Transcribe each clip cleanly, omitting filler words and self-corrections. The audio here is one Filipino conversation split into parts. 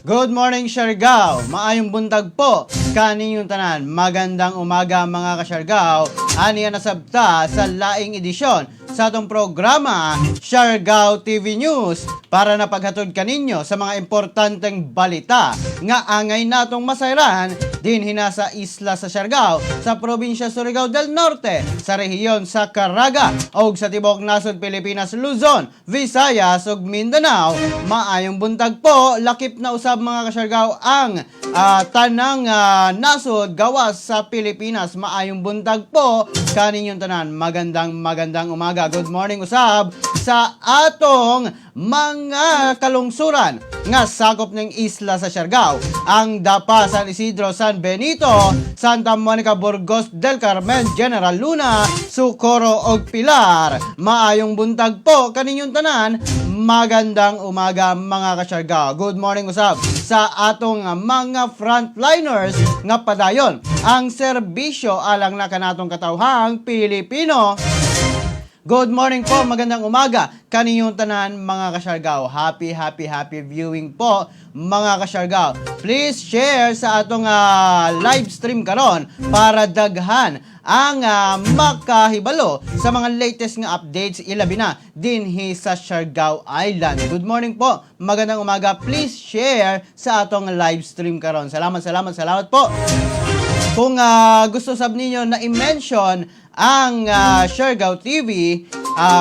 Good morning, Siargao. Maayong buntag po kaninyong tanan. Magandang umaga mga ka-Siargao. Aniya na sabta sa laing edisyon sa atong programa Siargao TV News para na paghatod kaninyo sa mga importanteng balita nga angay natong masayran din hinasa isla sa Siargao sa probinsya Surigao del Norte sa rehiyon sa Caraga o sa tibok nasod Pilipinas, Luzon, Visayas ug Mindanao. Maayong buntag po, lakip na usab mga ka-Siargao ang tanang nasod gawas sa Pilipinas. Maayong buntag po kaninyong tanan. Magandang umaga. Good morning usab sa atong mga kalungsuran nga sakop ng isla sa Siargao. Ang Dapa, San Isidro, San Benito, Santa Monica, Burgos del Carmen, General Luna, Socorro ug Pilar. Maayong buntag po kaninyong tanan. Magandang umaga mga ka-Siargao. Good morning usab sa atong mga frontliners nga padayon ang serbisyo alang na kanatong katawhang Pilipino. Good morning po, magandang umaga kaninyong tanan mga ka-Siargao. Happy viewing po mga ka-Siargao. Please share sa atong live stream karon para daghan ang makahibalo sa mga latest nga updates ilabi na dinhi sa Siargao Island. Good morning po, magandang umaga. Please share sa atong live stream karon. Salamat po. Kung gusto sab ninyo na i-mention ang Siargao TV,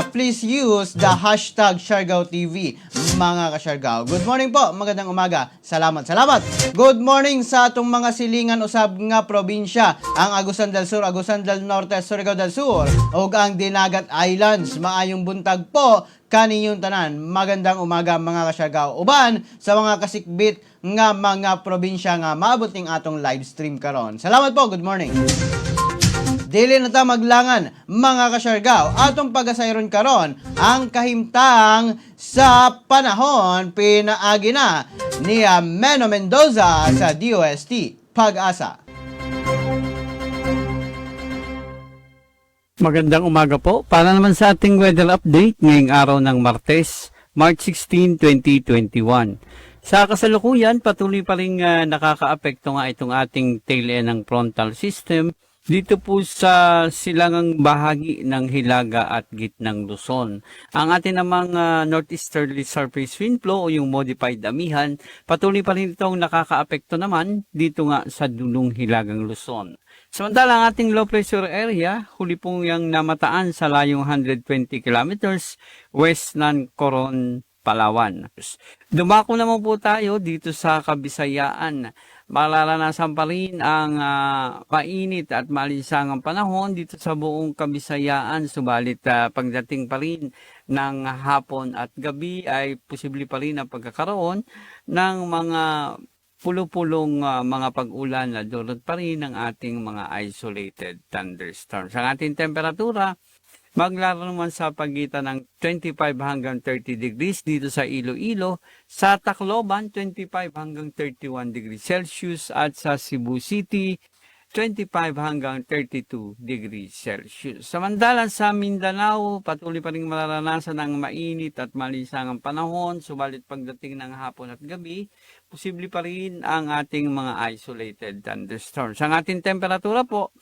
please use the hashtag Siargao TV mga ka-Siargao. Good morning po, magandang umaga. Salamat. Good morning sa atong mga silingan usab nga probinsya, ang Agusan del Sur, Agusan del Norte, Surigao del Sur ug ang Dinagat Islands. Maayong buntag po kaninyong tanan. Magandang umaga mga ka-Siargao. Uban sa mga kasikbit nga mga probinsya nga maabot ning atong live stream karon. Salamat po, good morning. Dili na ta maglangan mga ka-Siargao, atong pagasayron karon ang kahimtang sa panahon pinaagi na ni Meno Mendoza sa DOST Pag-asa. Magandang umaga po. Para naman sa ating weather update ngayong araw ng Martes, March 16, 2021. Sa kasalukuyan, patuloy pa rin nakakaapekto nga itong ating tail end ng frontal system dito po sa silangang bahagi ng Hilaga at gitnang Luzon. Ang ating namang northeasterly surface wind flow o yung modified amihan, patuloy pa rin itong nakakaapekto naman dito nga sa dulong Hilagang Luzon. Samantala ang ating low pressure area, huli pong yung namataan sa layong 120 kilometers west ng Coron, Palawan. Dumako naman po tayo dito sa Kabisayaan. Mararanasan pa rin ang mainit at malinsangang panahon dito sa buong Kabisayaan. Subalit pagdating pa rin ng hapon at gabi ay posible pa rin ang pagkakaroon ng mga pulo-pulong mga pag-ulan na dulot pa rin ng ating mga isolated thunderstorms. Ang ating temperatura, maglaro naman sa pagitan ng 25 hanggang 30 degrees dito sa Iloilo, sa Tacloban 25 hanggang 31 degrees Celsius at sa Cebu City 25 hanggang 32 degrees Celsius. Samantalang sa Mindanao, patuloy pa rin mararanasan ng mainit at malinsangang panahon, subalit pagdating ng hapon at gabi, posible pa rin ang ating mga isolated thunderstorms. Ang ating temperatura po,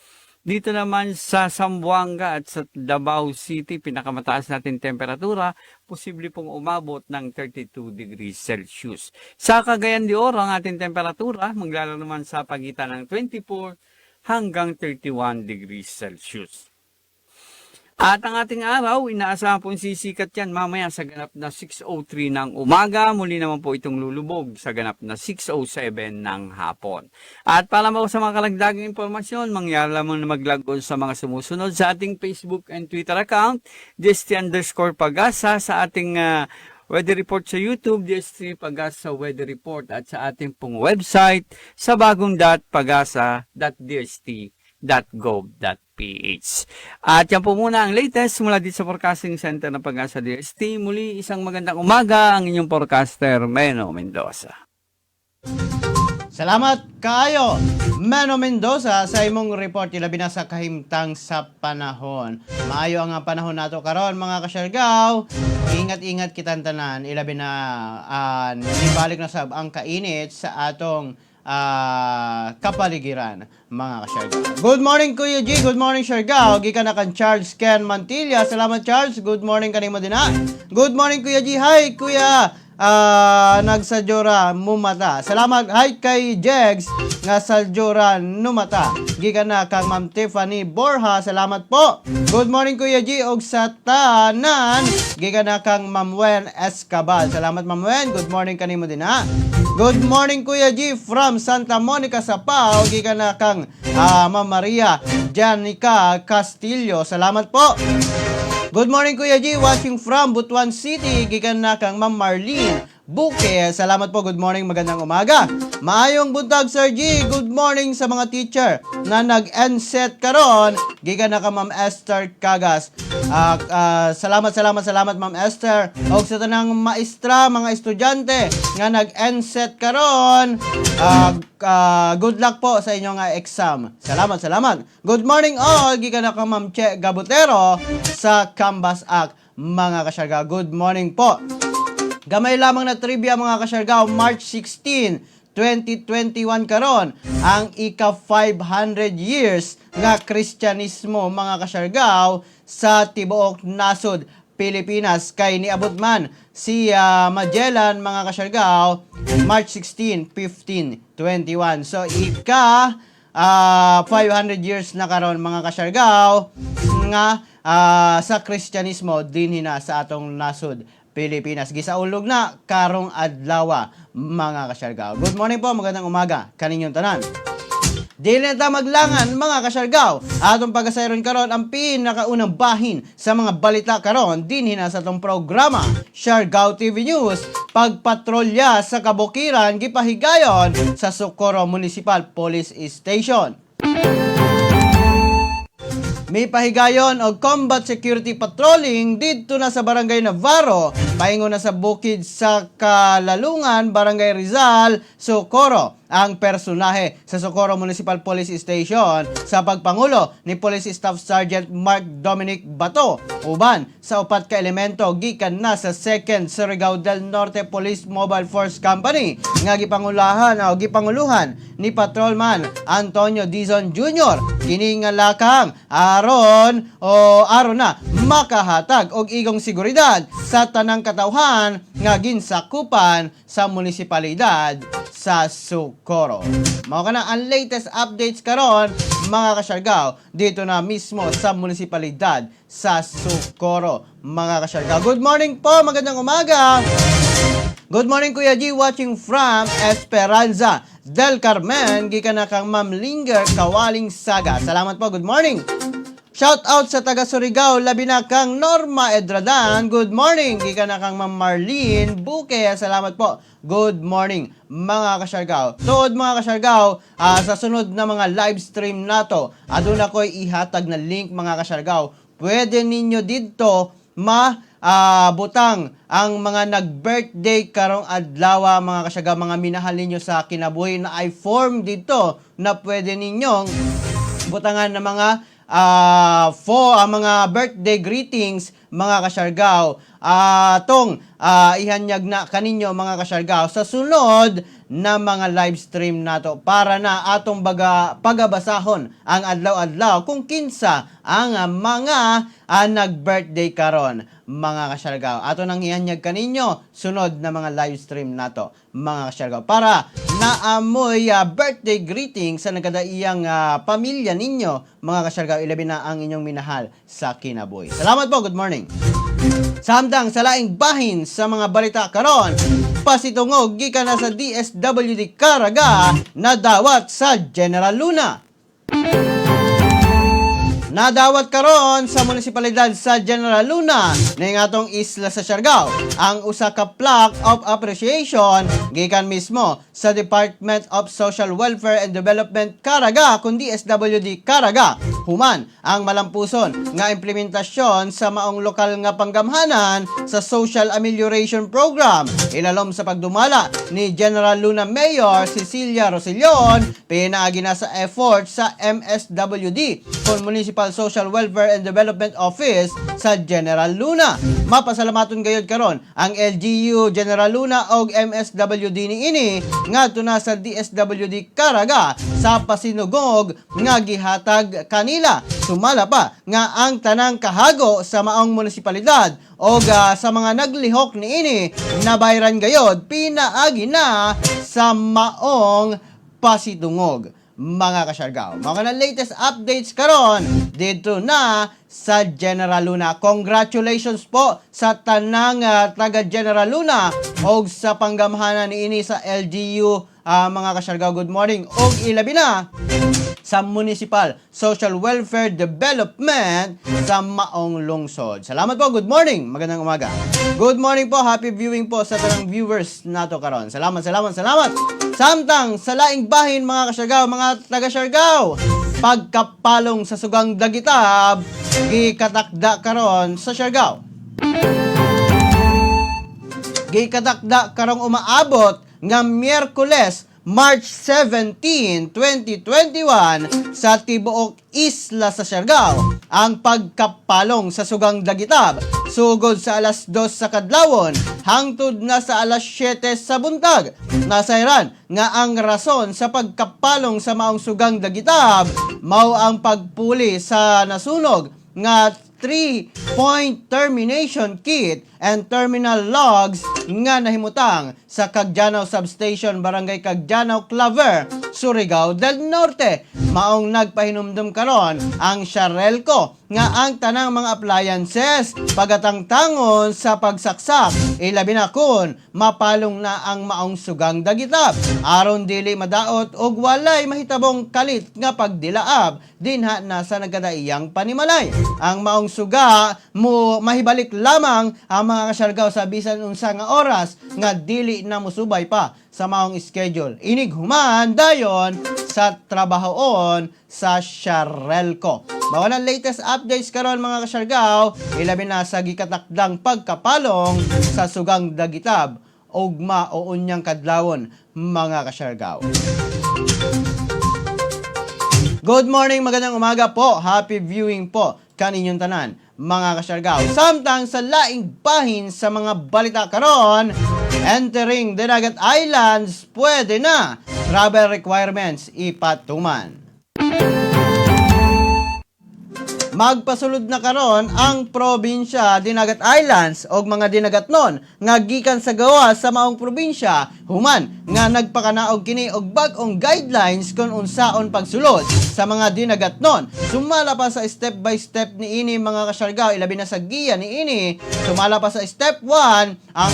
dito naman sa Zamboanga at sa Davao City, pinakamataas natin temperatura, posible pong umabot ng 32 degrees Celsius. Sa Cagayan de Oro, ang ating temperatura, maglalaro naman sa pagitan ng 24 hanggang 31 degrees Celsius. At ang ating araw, inaasahan po sisikat yan mamaya sa ganap na 6:03 ng umaga. Muli naman po itong lulubog sa ganap na 6:07 ng hapon. At para sa mga karagdagang impormasyon, mangyari lamang na mag-log on sa mga sumusunod sa ating Facebook and Twitter account, DST_Pag-asa, sa ating weather report sa YouTube, DST Pag-asa Weather Report, at sa ating pong website sa bagong.pagasa.dst.gov.ph. At yan po muna ang latest mula dito sa Forecasting Center ng Pag-asa DST. Muli isang magandang umaga, ang inyong forecaster Meno Mendoza. Salamat kaayo, Mano Mendoza, sa imong report ilabi na sa kahimtang sa panahon. Maayo ang panahon nato karon mga kasyargaw. Ingat-ingat kitang tanan ilabi na nibalik na sab ang kainit sa atong kapaligiran mga kasyargaw. Good morning Kuya G, good morning Siargao. Gikan na kan Charles Ken Mantilla. Salamat Charles, good morning kanimo din ha. Good morning Kuya G, hi Kuya. Nagsadyora mumata. Salamat hi kay Jegs nga sadyora numata. Gikan na kang Ma'am Tiffany Borja. Salamat po. Good morning Kuya G og sa tanan. Gikan na kang Ma'am Wen Escabal. Salamat Ma'am Wen. Good morning kanimo din ha. Good morning Kuya G from Santa Monica sa Pao. Gikan na kang Ma'am Maria Janica Castillo. Salamat po. Good morning Kuya G, watching from Butuan City. Gikan na kang Ma'am Marlene Buke. Salamat po, good morning, magandang umaga. Maayong buntag Sir G, good morning sa mga teacher na nag-enset karon. Gikan na kang Ma'am Esther Cagas. Salamat Ma'am Esther. O sa tanang maestra, mga estudyante nga nag-enset karon. Good luck po sa inyong exam. Salamat. Good morning all. Gikan na kang Ma'am Che Gabutero sa Cambas Act, mga kasyargaw. Good morning po. Gamay lamang na trivia mga kasyargaw. March 16, 2021 karon ang ika-500 years nga Kristyanismo mga kasyargaw sa tibuok nasod Pilipinas. Kay niabot man si Magellan mga kasyargaw March 16, 1521. So ika 500 years na karon mga kasyargaw nga sa Kristyanismo dinhi na sa atong nasod Pilipinas. Gisaulog na karong adlaw mga kasyargaw. Good morning po, magandang umaga kaninyong tanan. Dili na ta maglangan mga kasyargaw. Atong pagasayron karon ang pinakaunang bahin sa mga balita karon dinhi na sa atong programa Siargao TV News. Pagpatrolya sa kabukiran gipahigayon sa Socorro Municipal Police Station. May pahigayon o combat security patrolling dito na sa Barangay Navarro, paingon na sa bukid sa Kalalungan, Barangay Rizal, Socorro. Ang personahe sa Socorro Municipal Police Station sa pagpangulo ni Police Staff Sergeant Mark Dominic Bato, uban sa upat ka elemento gikan na sa 2nd Surigao del Norte Police Mobile Force Company nga gipanguluhan ni Patrolman Antonio Dizon Jr. Kini nga lakang aron na makahatag og igong seguridad sa tanang katawhan nga ginsakupan sa munisipalidad sa Socorro. Mao kana ang latest updates karon mga kasyargaw dito na mismo sa munisipalidad sa Socorro mga kasyargaw. Good morning po, magandang umaga. Good morning Kuya G, watching from Esperanza del Carmen. Gikan na kang Ma'am Linger Kawaling Saga. Salamat po, good morning. Shout out sa taga Surigao, labi na kang Norma Edradan. Good morning. Gikan na kang Ma'am Marlene Buke. Salamat po. Good morning mga kasyargaw. Tuod mga kasyargaw, sa sunod na mga live stream nato, adun ako'y ihatag na link mga kasyargaw. Pwede ninyo dito butang ang mga nag-birthday karong adlaw mga kasyargaw, mga minahal ninyo sa kinabuhi na i-form dito na pwede ninyong butangan na mga mga birthday greetings mga kasyargaw. Ihanyag na kaninyo mga kasyargaw sa sunod na mga live stream nato para na atong pagabasahon ang adlaw-adlaw kung kinsa ang mga nag-birthday karon mga kasyargaw. Ato nang ihanyag kaninyo sunod na mga live stream nato mga kasyargaw para naamoy birthday greeting sa nagkadaiyang pamilya ninyo mga kasyargaw, ilabi na ang inyong minahal sa kinabuhi. Salamat po, good morning. Samtang sa laing bahin sa mga balita karon, pasitungog gikan na sa DSWD Caraga na dawat sa General Luna. Nadawat karon sa munisipalidad sa General Luna ning atong isla sa Siargao ang usa ka plaque of appreciation gikan mismo sa Department of Social Welfare and Development Caraga kundi SWD Caraga. Human ang malampuson nga implementasyon sa maong lokal nga panggamhanan sa Social Amelioration Program. Ilalom sa pagdumala ni General Luna Mayor Cecilia Rosellon, pinaagi na sa effort sa MSWD kung Municipal Social Welfare and Development Office sa General Luna. Mapasalamaton gayud karon ang LGU General Luna og MSWD niini ngadto na sa DSWD Caraga sa pasinugog nga gihatag kanila. Sumala pa nga ang tanang kahago sa maong munisipalidad o sa mga naglihok niini nabayran gayod pinaagi na sa maong pasidungog. Mga kasyargao, mga latest updates karon dito na sa General Luna. Congratulations po sa tanang taga General Luna o sa panggamhanan niini sa LGU. Mga kasyargao, good morning. Og ilabi na sa Municipal Social Welfare Development sa maong lungsod. Salamat po, good morning, magandang umaga. Good morning po, happy viewing po sa tanang viewers nato karon. Salamat. Samtang sa laing bahin mga kasyargao, mga taga Siargao, pagkapalong sa sugang dagitab, gikatakda karon sa Siargao. Gikatakda karong umaabot nga Miyerkules, March 17, 2021 sa tibuok isla sa Siargao ang pagkapalong sa sugang dagitab sugod sa alas 2 sa kadlawon hangtod na sa alas 7 sa buntag. Nasayran nga ang rason sa pagkapalong sa maong sugang dagitab mao ang pagpuli sa nasunog nga 3-point termination kit and terminal logs nga nahimutang sa Cagdianao Substation, Barangay Cagdianao, Claver, Surigao del Norte. Maong nagpahinumdum karon ang Siarelco nga ang tanang mga appliances pagatangtangon sa pagsaksak ilabi na kun mapalong na ang maong sugang dagitab aron dili madaot og walay mahitabong kalit nga pagdilaab dinha na sa nagkadaiyang panimalay. Ang maong suga mo mahibalik lamang ang mga kasyargao sa bisan unsa nga oras nga dili na musubay pa sa maong schedule. Inig human dayon sa trabahoon sa Siarelco. Mawalan latest updates karon mga kasyargao, ilabi na sa gikatakdang pagkapalong sa sugang dagitab ugma o unyang kadlawon mga kasyargao. Good morning, magandang umaga po. Happy viewing po kaninyong tanan mga kasyargao. Samtang sa laing bahin sa mga balita karon, entering Dinagat Islands pwede na, travel requirements ipatuman. Magpasulod na karon ang probinsya Dinagat Islands og mga dinagatnon nga gikan sa gawa sa maong probinsya human nga nagpakanaog kini og bag-ong guidelines kung unsaon pagsulod sa mga dinagatnon. Sumala pa sa step by step niini mga kasyargao, ilabi na sa giya niini. Sumala pa sa step 1 ang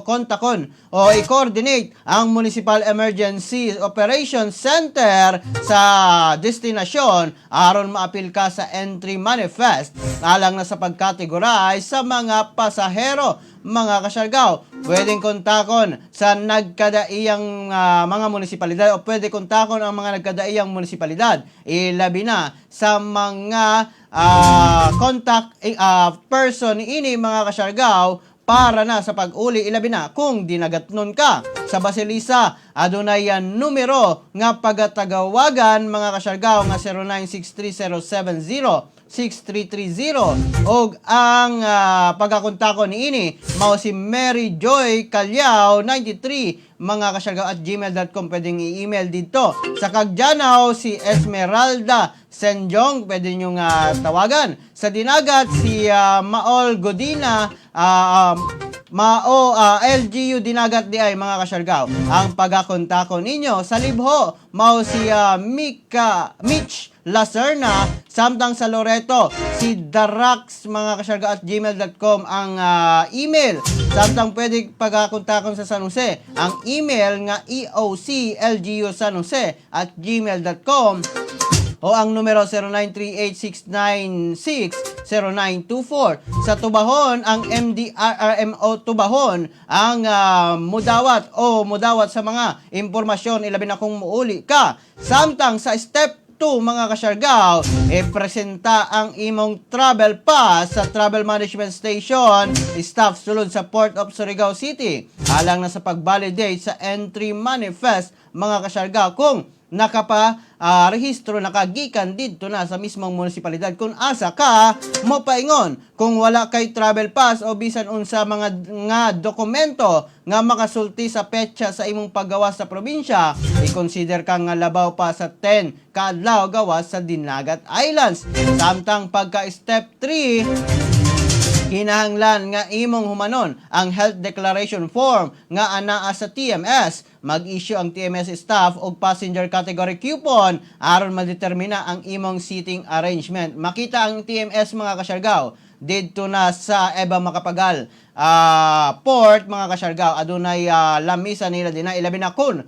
kontakon o i-coordinate ang Municipal Emergency Operations Center sa destinasyon aron maapil ka sa entry manifest alang na sa pagkategorize sa mga pasahero. Mga kasyargao, pwedeng kontakon sa nagkadaiyang mga munisipalidad o pwede kontakon ang mga nagkadaiyang munisipalidad. Ilabi na sa mga contact person ini mga kasyargao para na sa pag-uli ilabi na kung dinagatnon ka. Sa Basilisa, adunay numero nga pagatagawagan mga kasyargao nga 096307063330 og ang pagakontakon niini mao si Mary Joy Calyao 93 mga kasyargao at gmail.com. Pwedeng i-email dito. Sa Cagdianao si Esmeralda Senjong, pwede nyo tawagan. Sa Dinagat si Maol Godina LGU Dinagat di ay mga kasyargao ang pagakontakon ninyo. Sa Libho mao si Mitch Lacerna, samtang sa Loreto si Darax mga kasyargao at gmail.com ang email. Samtang pwede pagakontakon sa San Jose ang email nga eoclgusanjose at gmail.com. o ang numero 0938-696-0924. Sa Tubahon, ang MDRRMO Tubahon ang mudawat sa mga impormasyon ilabi na kung muuli ka. Samtang sa Step 2 mga kasyargaw, presenta ang imong travel pass sa Travel Management Station staff sulod sa Port of Surigao City. Alang na sa pag-validate sa entry manifest mga kasyargaw kung rehistro nakagikan dito na sa mismong munisipalidad kung asa ka mopaingon. Kung wala kay travel pass o bisan unsa mga dokumento nga makasulti sa petsa sa imong paggawas sa probinsya, i-consider ka nga labaw pa sa 10 kaadlaw gawas sa Dinagat Islands. Samtang pagka step 3, kinahanglan nga imong humanon ang health declaration form nga anaa sa TMS. Mag-issue ang TMS staff og passenger category coupon aron madetermina ang imong seating arrangement. Makita ang TMS mga kasyargaw didto na sa Eba Macapagal port mga kasyargaw. Adunay lamisa nila din na ilabi na kun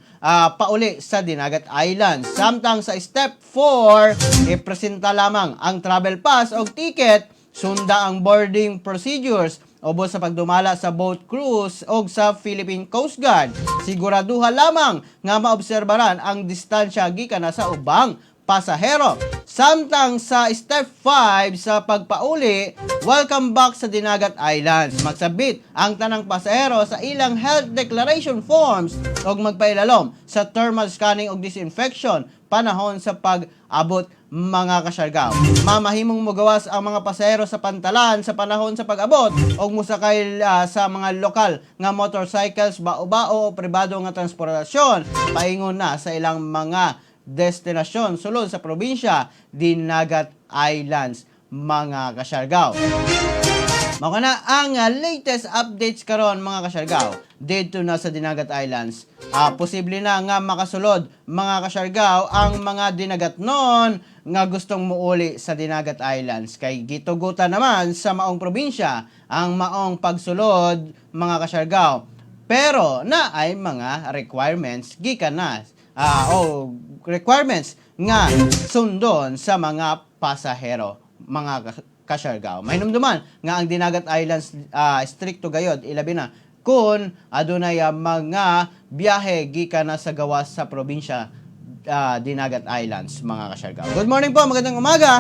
pauli sa Dinagat Islands. Samtang sa step 4, ipresenta lamang ang travel pass o ticket, sunda ang boarding procedures, ubos sa pagdumala sa boat cruise o sa Philippine Coast Guard. Siguraduha lamang nga maobserbaran ang distansya gikan na sa ubang pasahero. Samtang sa step 5 sa pagpauli, welcome back sa Dinagat Islands. Magsabit ang tanang pasahero sa ilang health declaration forms o magpailalom sa thermal scanning o disinfection panahon sa pag-abot mga kasyargaw. Mamahimong mugawas ang mga pasahero sa pantalan sa panahon sa pag-abot o musakay sa mga lokal nga motorcycles, bao-bao o pribado nga transportasyon. Paingon na sa ilang mga destinasyon sulod sa probinsya, Dinagat Islands mga kasyargaw. Mao na ang latest updates karon mga kasyargaw dito na sa Dinagat Islands. Posible na nga makasulod mga kasyargaw ang mga dinagatnon nga gustong muuli sa Dinagat Islands. Kay gitugutan naman sa maong probinsya ang maong pagsulod mga kasyargaw. Pero na ay mga requirements gikan na requirements nga sundon sa mga pasahero mga kasyargaw. Mahinumduman nga ang Dinagat Islands stricto gayod ilabi na kung adunay mga biyahe gikan na sa gawas sa probinsya Dinagat Islands mga kasyargaw. Good morning po, magandang umaga.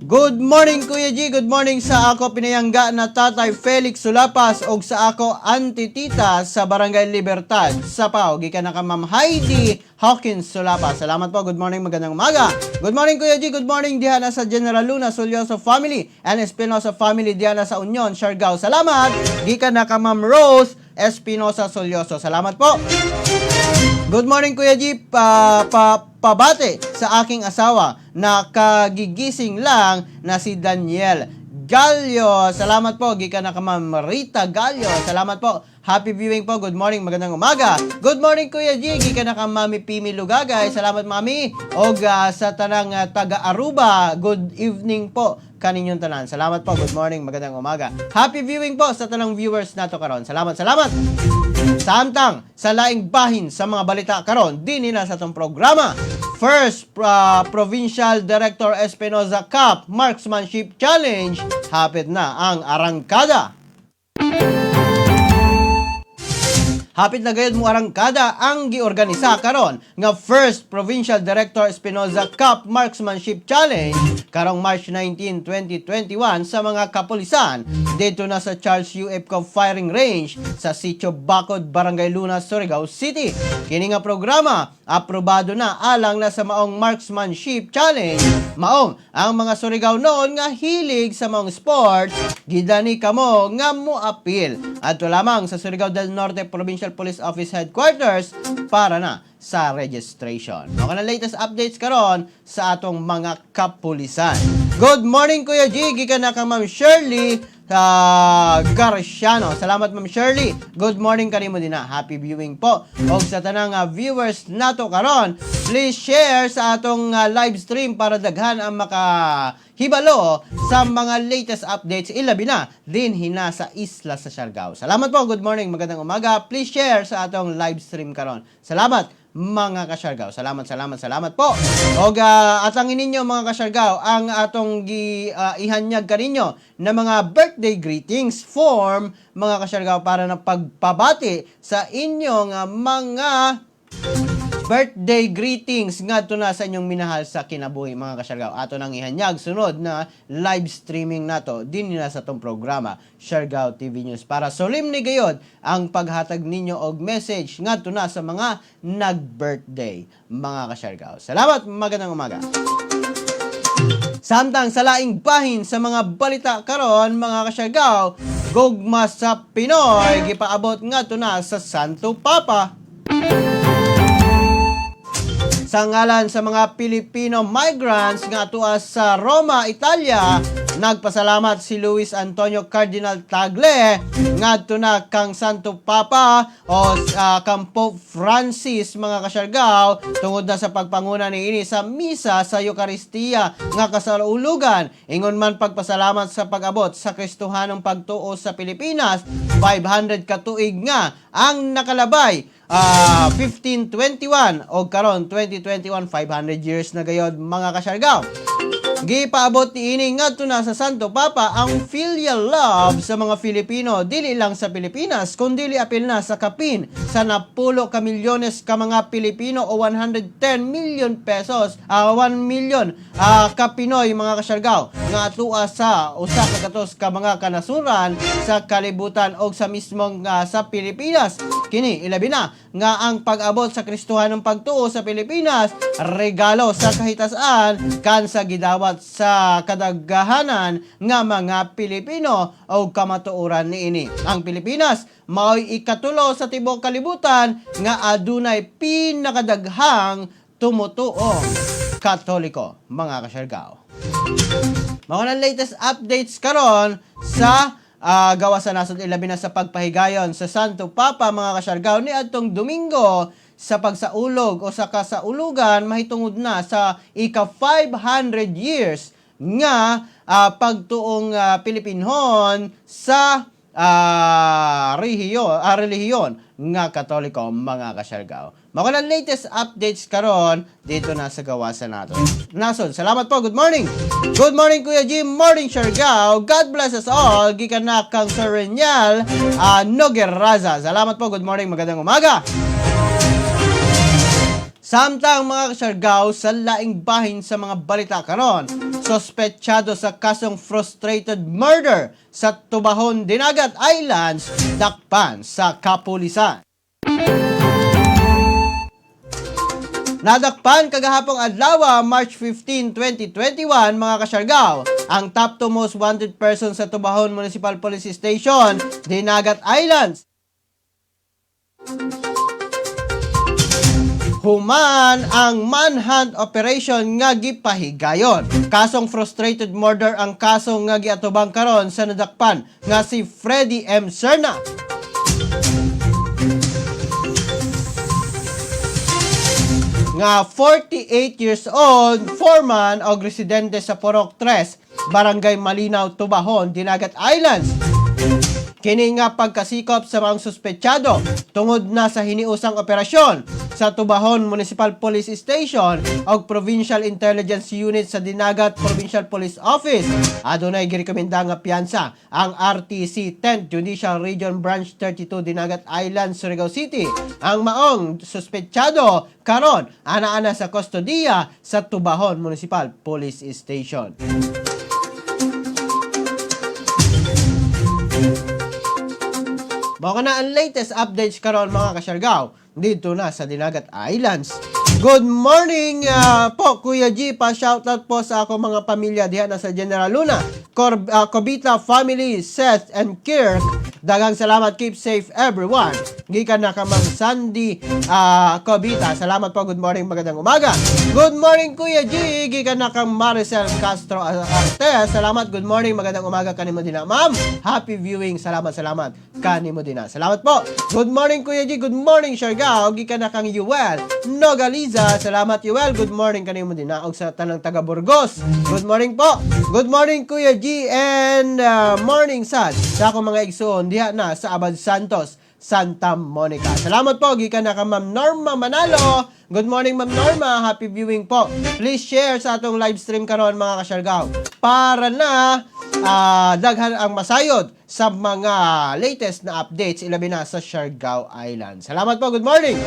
Good morning Kuya G, good morning sa ako pinayangga na Tatay Felix Sulapas og sa ako Auntie Tita sa Barangay Libertad sa Pao. Gikan na ka Ma'am Heidi Hawkins Sulapas. Salamat po, good morning, magandang umaga. Good morning Kuya G, good morning diha na sa General Luna Solyoso family and Espinosa family diha na sa Union, Siargao. Salamat. Gikan na ka Ma'am Rose Espinosa Solyoso. Salamat po. Good morning Kuya G, pabate sa aking asawa na kagigising lang na si Daniel Gallo. Salamat po, gikan na ka Ma'am Rita Gallo. Salamat po. Happy viewing po. Good morning, magandang umaga. Good morning Kuya G, gikan na ka Mami Pimi Lugagay. Salamat Mami. Og sa tanang taga Aruba, good evening po kaninyong tanan. Salamat po. Good morning, magandang umaga. Happy viewing po sa tanang viewers nato karon. Salamat. Samtang sa laing bahin sa mga balita karon dinhi na sa tong programa. First Provincial Director Espinosa Cup Marksmanship Challenge, hapit na ang arangkada. Hapit na gayud mo arangkada ang giorganisa karon nga First Provincial Director Espinosa Cup Marksmanship Challenge karong March 19, 2021 sa mga kapulisan dito na sa Charles U. Epcov Firing Range sa Sitio Bacod, Barangay Luna, Surigao City. Kini nga programa aprobado na alang na sa maong Marksmanship Challenge. Maong ang mga Surigao noon nga hilig sa maong sports, gidani kamo nga moapil. Adto lamang sa Surigao del Norte Provincial Police Office Headquarters para na sa registration. Mga na latest updates karon sa atong mga kapulisan. Good morning Kuya G, gikan na ka Ma'am Shirley Garciano. Salamat Ma'am Shirley. Good morning kanimo din na. Happy viewing po. Og sa tanang viewers nato karon, please share sa atong live stream para daghan ang makahibalo sa mga latest updates ilabi na din hina sa isla sa Siargao. Salamat po. Good morning. Magandang umaga. Please share sa atong live stream karon. Salamat. mga kasyargaw. Salamat po. O atangin ninyo mga kasyargaw ang atong ihanyag kaninyo na mga birthday greetings form mga kasyargaw para na pagpabati sa inyong mga birthday greetings ngadto na sa inyong minahal sa kinabuhi mga kasyargaw. Ato nang ihanyag sunod na live streaming nato din nila sa tong programa Siargao TV News para solemne gayod ang paghatag ninyo og message ngadto na sa mga nag-birthday mga kasyargaw. Salamat, magandang umaga. Samtang sa laing bahin sa mga balita karon mga kasyargaw, gugma sa Pinoy gipaabot ngadto na sa Santo Papa. Sa ngalan sa mga Pilipino migrants nga tuwa sa Roma, Italia, nagpasalamat si Luis Antonio Cardinal Tagle ngadto na kang Santo Papa o kang Pope Francis mga kasyargaw tungod na sa pagpanguna niini sa misa sa Eucharistia nga kasaulugan. Ingon man pagpasalamat sa pag-abot sa Kristohanong pagtuo sa Pilipinas, 500 ka tuig nga ang nakalabay. 1521 o karon 2021 500 years na gayod mga kasyargaw. Gipaabot niini ngadto na sa Santo Papa ang filial love sa mga Filipino dili lang sa Pilipinas kundi apil na sa kapin sa napulo ka milyones ka mga Pilipino o 110 million pesos 1 million ka Pinoy mga kasyargaw nga tuwa sa usa ka katos ka mga kanasuran sa kalibutan o sa mismong sa Pilipinas. Kini ilabi na nga ang pag-abot sa Kristohanong pagtuo sa Pilipinas regalo sa kahitasan kan sa gidawat sa kadaghanan nga mga Pilipino o kamatuoran niini. Ang Pilipinas mao'y ikatulo sa tibuok kalibutan nga adunay pinakadaghang tumutuong Katoliko mga kasyargaw. Mga latest updates karon sa gawa sa nasod ilabi na sa pagpahigayon sa Santo Papa mga kasyargaw ni adtong Domingo sa pagsaulog o sa kasaulugan mahitungod na sa ika 500 years nga pagtuong Pilipinhon sa relihiyon nga Katoliko mga kasyargaw. Mga latest updates karon dito na sa gawasan nato. Nasod, salamat po. Good morning. Good morning Kuya Jim. Morning Siargao. God bless us all. Gikan na kang Sir Renyal Nogeraza. Salamat po. Good morning. Magandang umaga. Samtang mga kasyargaw sa laing bahin sa mga balita karon, sospetsado sa kasong frustrated murder sa Tubahon, Dinagat Islands, dakpan sa kapulisan. Nadakpan kagahapong adlaw, March 15, 2021, mga kasyargaw, ang top 2 most wanted person sa Tubahon Municipal Police Station, Dinagat Islands. Human ang manhunt operation nga gipahigayon. Kasong frustrated murder ang kasong nga giatubang karon sa nadakpan nga si Freddy M. Serna. Nga 48 years old, foreman o residente sa Porok 3, Barangay Malinaw, Tubahon, Dinagat Islands. Kini nga pagkasikop sa mga suspetsado tungod na sa hiniusang operasyon sa Tubahon Municipal Police Station o Provincial Intelligence Unit sa Dinagat Provincial Police Office. Adunay girekomenda nga piyansa ang RTC 10th Judicial Region Branch 32 Dinagat Island, Surigao City. Ang maong suspetsado karon ana-ana sa kustodiya sa Tubahon Municipal Police Station. Mga na ang latest updates karon mga kasyargaw dito na sa Dinagat Islands. Good morning po Kuya G, pa shoutout po sa ako mga pamilya diha na sa General Luna, Cobita family, Seth and Kirk. Daghang salamat, keep safe everyone. Gikan na ka Ma'am Sandy Cobita. Salamat po, good morning, magandang umaga. Good morning Kuya G, gikan na kang Maricel Castro Artes. Salamat, good morning, magandang umaga kanimo din na Ma'am. Happy viewing, salamat kanimo din na. Salamat po. Good morning Kuya G, good morning Siargao. Gikan na kang Yuel Nogaliza. Salamat Yuel, good morning kanimo din na. Og sa tanang taga Burgos, good morning po. Good morning Kuya G and morning Sad. Sa akong mga igsoon diha na sa Abad Santos Santa Monica. Salamat po, gikan na ka Ma'am Norma Manalo. Good morning Ma'am Norma, happy viewing po. Please share sa atong live stream karon mga kasyargaw para na daghan ang masayod sa mga latest na updates ilabi na sa Siargao Island. Salamat po, good morning.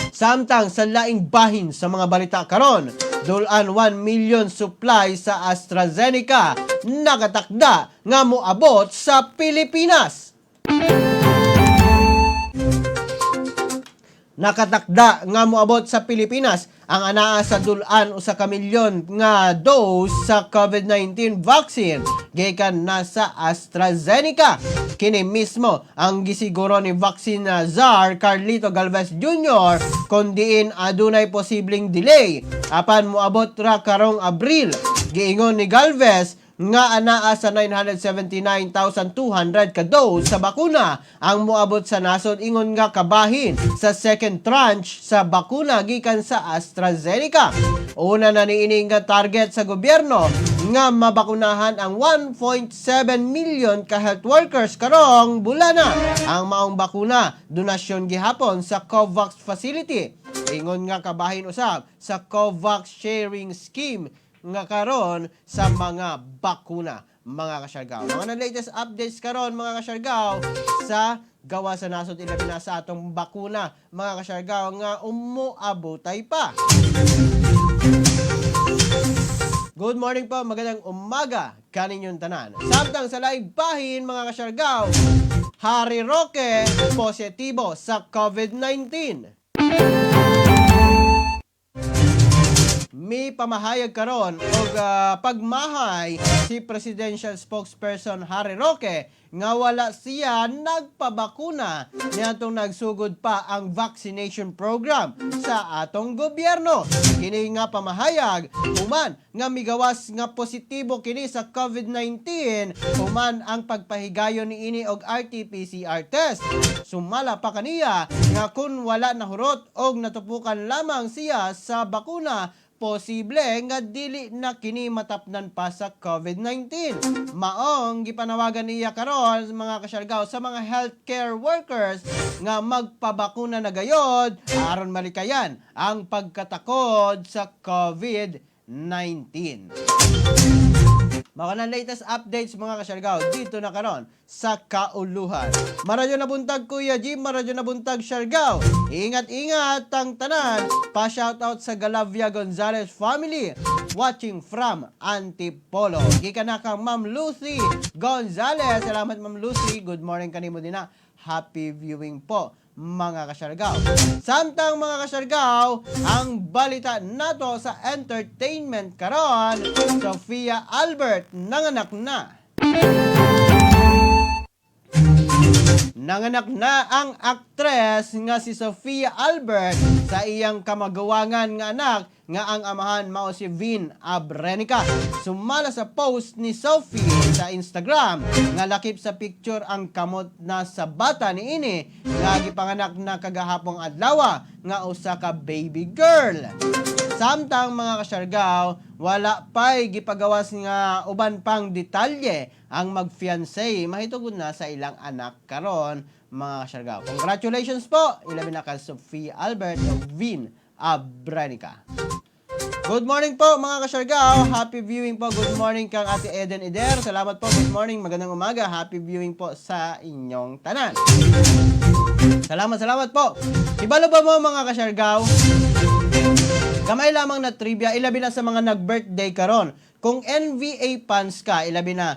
Samtang sa laing bahin sa mga balita karon, dulan 1 million supply sa AstraZeneca nakatakda nga moabot sa Pilipinas. Nakatakda nga moabot sa Pilipinas ang anaa sa dulan usa ka milyon nga dose sa COVID-19 vaccine gikan na sa AstraZeneca. Kini mismo ang gisiguro ni vaccine czar Carlito Galvez Jr. kundiin adunay posibleng delay apan moabot ra karong Abril. Giingon ni Galvez nga anaa sa 979,200 ka dose sa bakuna ang moabot sa nasod, ingon nga kabahin sa second tranche sa bakuna gikan sa AstraZeneca. Una na niini nga target sa gobyerno nga mabakunahan ang 1.7 million ka health workers karong bulana. Ang maong bakuna donasyon gihapon sa COVAX facility. Ingon nga kabahin usab sa COVAX sharing scheme nga karon sa mga bakuna, mga kasyargaw. Mga na latest updates karon mga kasyargaw sa gawa sa nasod ilabi na sa atong bakuna, mga kasyargaw, nga umuabotay pa. Good morning po, magandang umaga kaninyong tanan. Samtang sa live bahin mga kasyargaw, Harry Roque positibo sa COVID-19. May pamahayag karon og pagmahay si Presidential Spokesperson Harry Roque nga wala siya nagpabakuna niadtong nagsugod pa ang vaccination program sa atong gobyerno. Kini nga pamahayag human nga migawas nga positibo kini sa COVID-19 human ang pagpahigayon niini og RT-PCR test. Sumala pa kaniya nga kun wala nahurot og natupukan lamang siya sa bakuna, posible nga dili na kini matapnan pa sa COVID-19. Maong gipanawagan niya karon mga kasyargaw sa mga healthcare workers nga magpabakuna na gayod aron malikayan ang pagkatakod sa COVID-19. Mga na latest updates mga kasyargaw dito na karon sa Kauluhan. Maradyo na buntag Kuya Jim, maradyo na buntag Siargao. Ingat-ingat ang tanan. Pa-shoutout sa Galavia Gonzalez family watching from Antipolo. Gikan na kang Ma'am Lucy Gonzalez. Salamat Ma'am Lucy. Good morning kanimo din na. Happy viewing po mga kasyargaw. Samtang mga kasyargaw, ang balita nato sa entertainment karon, Sofia Albert nanganak na. Nanganak na ang aktres nga si Sofia Albert sa iyang kamagawangan nga anak nga ang amahan mao si Vin Abrenica. Sumala sa post ni Sophie sa Instagram nga lakip sa picture ang kamot na sa bata niini nga gipanganak na kagahapong adlaw nga usa ka baby girl. Samtang mga kasyargaw, wala pa'y gipagawas nga uban pang detalye ang mag-fiancé mahitugod na sa ilang anak karon mga kasyargaw. Congratulations po, ilabi na ka Sophia Albert o Vin Abrenica. Good morning po mga kasyargaw, happy viewing po. Good morning kang Ate Eden Eder. Salamat po, good morning, magandang umaga. Happy viewing po sa inyong tanan. Salamat po. Ibalo ba mo mga kasyargaw? Kamay lamang na trivia, ilabi na sa mga nag-birthday karon. Kung NBA fans ka, ilabi na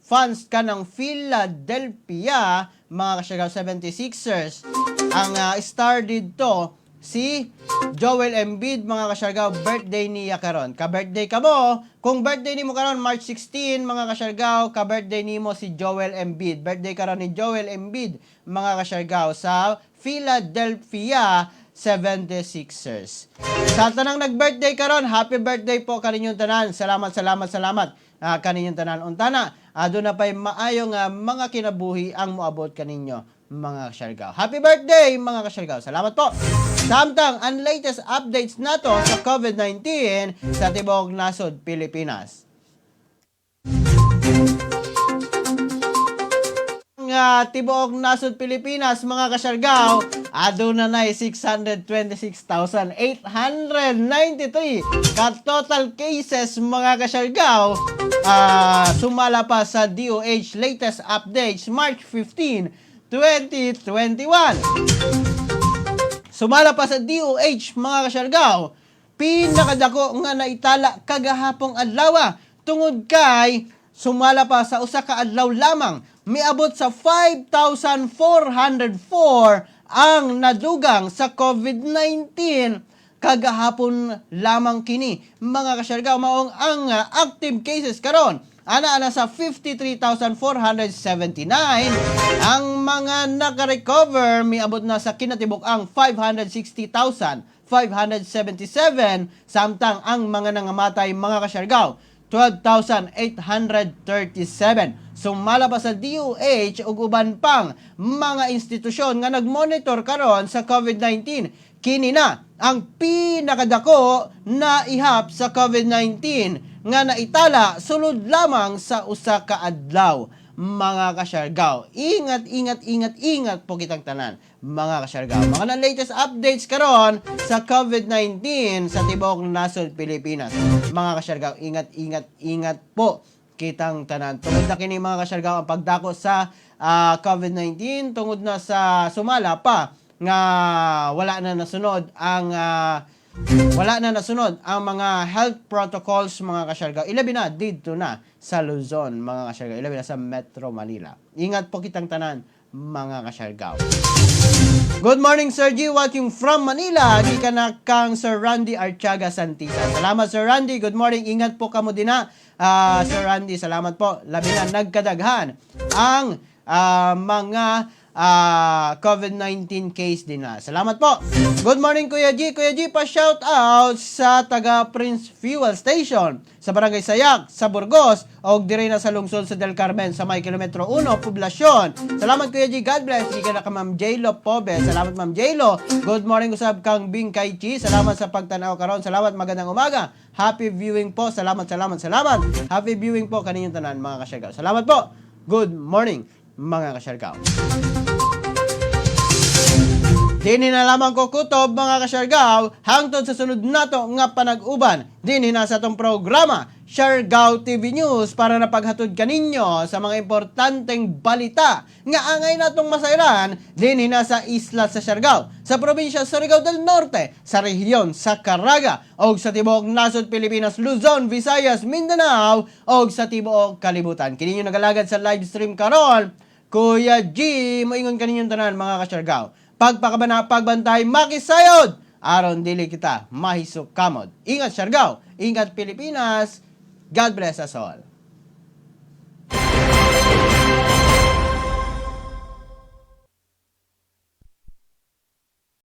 fans ka ng Philadelphia, mga kasyargaw 76ers, ang star dito, si Joel Embiid, mga kasyargaw, birthday niya karon. Ka-birthday ka mo. Kung birthday ni mo karon March 16, mga kasyargaw, ka-birthday ni mo si Joel Embiid. Birthday karon ni Joel Embiid, mga kasyargaw, sa Philadelphia 76ers. Sa tanang nag-birthday karon, happy birthday po kaninyong tanan. Salamat kaninyong tanan. Untana, doon na pa'y maayong mga kinabuhi ang moabot kaninyo, mga kasyargaw. Happy birthday, mga kasyargaw. Salamat po. Samtang ang latest updates nato sa COVID-19 sa Tibok Nasod, Pilipinas. tibuok nasod Pilipinas, mga kasyargaw, aduna na 626,893 ka total cases, mga kasyargaw. Sumala pa sa DOH latest updates March 15, 2021. Sumala pa sa DOH, mga kasyargaw, pinakadako nga naitala kagahapong adlaw tungod kay sumala pa sa usa ka adlaw lamang, miabot sa 5,404 ang nadugang sa COVID-19 kagahapon lamang kini, mga kasyargaw. Maong ang active cases karon ana sa 53,479. Ang mga naka-recover miabot na sa kinatibuk ang 560,577, samtang ang mga nangamatay, mga kasyargaw, 12,837. Sumala pa sa DOH ug uban pang mga institusyon nga nagmonitor karon sa COVID-19. Kini na ang pinakadako na ihap sa COVID-19 nga naitala sulod lamang sa usa ka adlaw, mga kasyargaw. Ingat po kitang tanan, mga kasyargaw. Mga na latest updates karon sa COVID-19 sa tibuok nasod Pilipinas. Mga kasyargaw, ingat po kitang tanan. Tungod na kini, mga kasyargaw, ang pagdako sa COVID-19, tungod na sa sumala pa nga wala na nasunod ang mga health protocols, mga kasyargaw. Ilabi na dito na sa Luzon, mga kasyargaw. Ilabi na sa Metro Manila. Ingat po kitang tanan, mga kasyargaw. Good morning, Sir G. Watching from Manila. Gikan na kang Sir Randy Archaga Santisa. Salamat, Sir Randy. Good morning. Ingat po kamo din na. Sir Randy, salamat po. Labi na nagkadaghan ang mga COVID-19 case din na. Salamat po. Good morning, Kuya G. Kuya G, pa-shout out sa taga Prince Fuel Station sa Barangay Sayak, sa Burgos, o dire na sa lungsod sa Del Carmen sa may kilometro 1, poblasyon. Salamat, Kuya G. God bless. Di ka na ka, Ma'am J-Lo Pobe. Salamat, Ma'am J-Lo. Good morning, usab kang Bing Kai Chi. Salamat sa pagtanaw karon. Salamat, magandang umaga. Happy viewing po. Salamat. Happy viewing po kaninyong tanan, mga kasyargaw. Salamat po. Good morning, mga kasyargaw. Dinhi na lamang ko kutob, mga kasyargaw, hangtod sa sunod nato nga panag-uban. Dinhi na sa atong programa, Siargao TV News, para napaghatod kaninyo sa mga importanteng balita nga angay natong masayran. Dinhi na sa isla sa Siargao, sa probinsya Surigao del Norte, sa rehiyon sa Caraga, o sa tibuok nasod Pilipinas, Luzon, Visayas, Mindanao, o sa tibuok kalibutan. Kininyo nagalagad sa live stream karon, Kuya G, moingon kaninyong tanan, mga kasyargaw. Pagpakabana, pagbantay, makisayod, aron dili kita mahisok kamod. Ingat, Siargao. Ingat, Pilipinas. God bless us all.